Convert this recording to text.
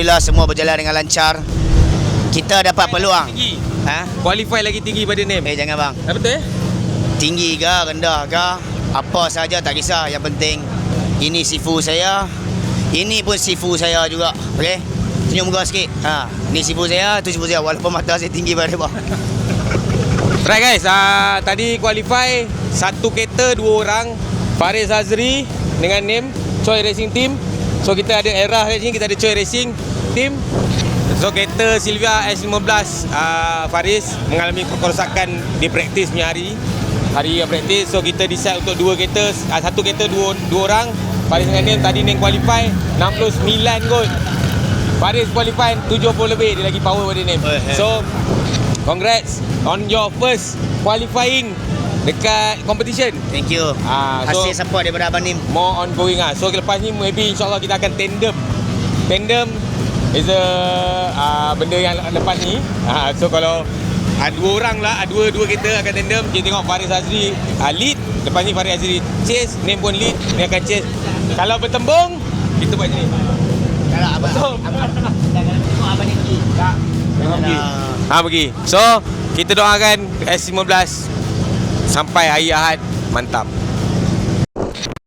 Alhamdulillah semua berjalan dengan lancar. Kita dapat peluang. Tinggi. Ha? Qualify lagi tinggi pada name. Jangan bang. Betul Tinggi ke, rendah ke, apa saja tak kisah. Yang penting ini sifu saya. Ini pun sifu saya juga. Okey. Senyum muka sikit. Ha, ni sifu saya, tu sifu saya walaupun mata saya tinggi pada bawah. Right guys, tadi qualify satu kereta 2 orang, Faris Azri dengan name Choi Racing Team. So kita ada Era Racing, kita ada Choi Racing Team. So kereta Silvia S15 Faris mengalami kerosakan di praktis punya hari yang praktis. So kita decide untuk 2 kereta, satu kereta 2 orang. Faris dengan name tadi name qualify 69 kot. Faris qualify 70 lebih, dia lagi power pada name. So congrats on your first qualifying dekat competition. Thank you. Hasil support daripada Abang Nim. More ongoing So lepas ni maybe insyaAllah kita akan tandem. Tandem is a benda yang lepas ni. So kalau 2 orang lah, dua kita akan tandem. Kita tengok Faris Azri lead. Lepas ni Faris Azri chase, Nim pun lead. Dia akan chase. Kalau bertembung, kita buat macam ni. Kalau abang ni pergi. Pergi. So kita doakan S15 sampai hari Ahad mantap.